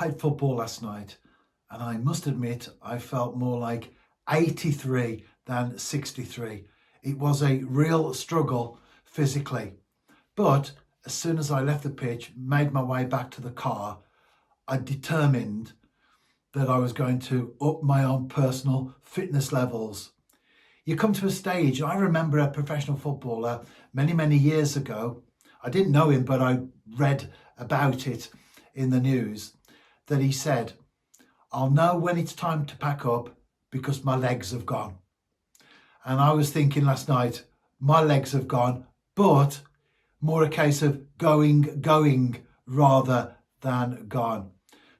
played football last night, and I must admit I felt more like 83 than 63. It was a real struggle physically. But as soon as I left the pitch, made my way back to the car, I determined that I was going to up my own personal fitness levels. You come to a stage, I remember a professional footballer many, many years ago. I didn't know him, but I read about it in the news, that he said, "I'll know when it's time to pack up because my legs have gone." And I was thinking last night, my legs have gone, but more a case of going rather than gone.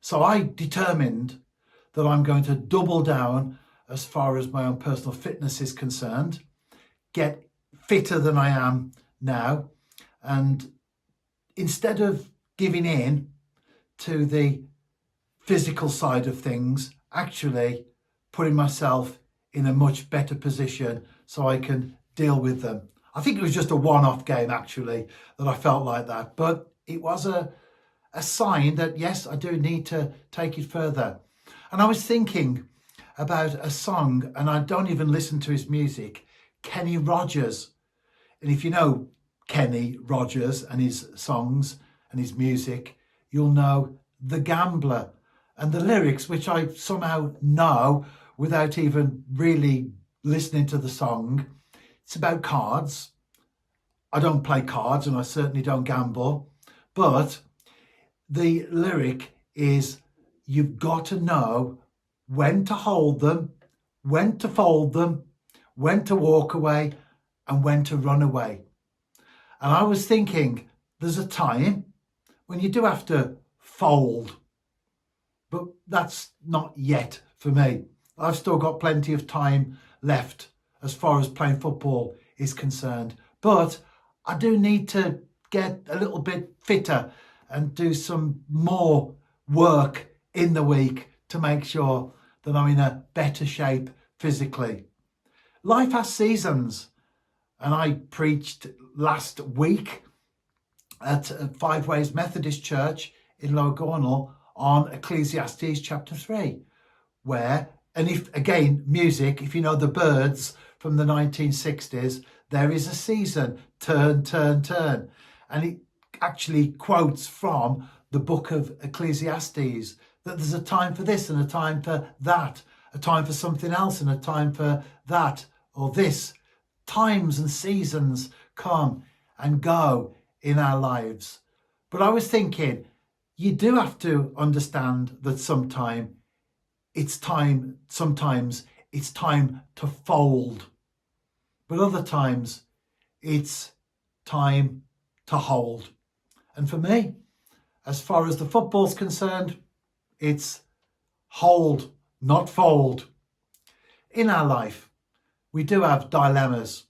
So I determined that I'm going to double down as far as my own personal fitness is concerned, get fitter than I am now, and instead of giving in to the physical side of things, actually putting myself in a much better position so I can deal with them. I think it was just a one-off game actually that I felt like that, but it was a sign that yes, I do need to take it further. And I was thinking about a song, and I don't even listen to his music, Kenny Rogers. And if you know Kenny Rogers and his songs and his music, you'll know The Gambler. And the lyrics, which I somehow know without even really listening to the song, it's about cards. I don't play cards and I certainly don't gamble, but the lyric is, you've got to know when to hold them, when to fold them, when to walk away and when to run away. And I was thinking, there's a time when you do have to fold, but that's not yet for me. I've still got plenty of time left as far as playing football is concerned. But I do need to get a little bit fitter and do some more work in the week to make sure that I'm in a better shape physically. Life has seasons, and I preached last week at Five Ways Methodist Church in Lower Gornal on Ecclesiastes chapter 3, where, and if again, music, if you know the Birds from the 1960s, there is a season, turn, turn, turn. And it actually quotes from the book of Ecclesiastes, that there's a time for this and a time for that, a time for something else and a time for that or this. Times and seasons come and go in our lives. But I was thinking, you do have to understand that sometimes it's time to fold, but other times it's time to hold. And for me, as far as the football's concerned, it's hold, not fold. In our life, we do have dilemmas,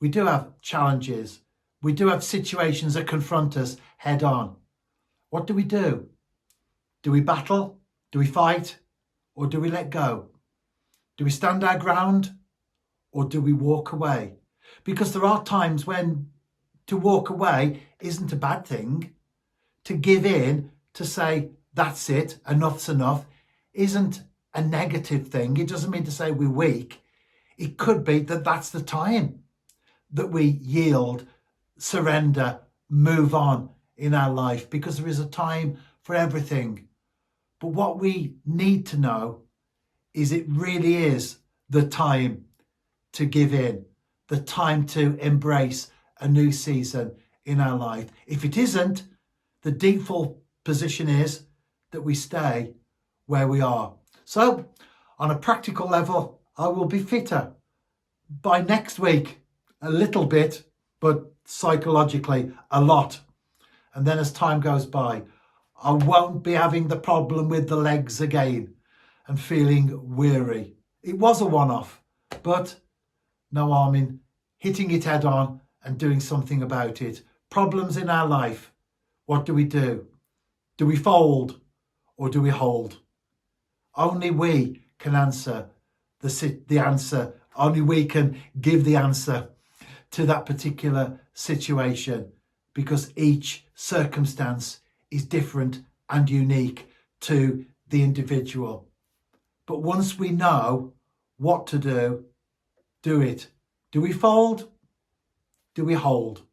we do have challenges, we do have situations that confront us head on. What do? Do we battle? Do we fight? Or do we let go? Do we stand our ground? Or do we walk away? Because there are times when to walk away isn't a bad thing. To give in, to say, that's it, enough's enough, isn't a negative thing. It doesn't mean to say we're weak. It could be that that's the time that we yield, surrender, move on in our life, because there is a time for everything. But what we need to know is it really is the time to give in, the time to embrace a new season in our life. If it isn't, the default position is that we stay where we are. So on a practical level, I will be fitter by next week, a little bit, but psychologically a lot. And then as time goes by, I won't be having the problem with the legs again and feeling weary. It was a one-off, but no harm in hitting it head on and doing something about it. Problems in our life, what do? Do we fold or do we hold? Only we can answer the answer. Only we can give the answer to that particular situation, because each circumstance is different and unique to the individual. But once we know what to do it. Do we fold? Do we hold?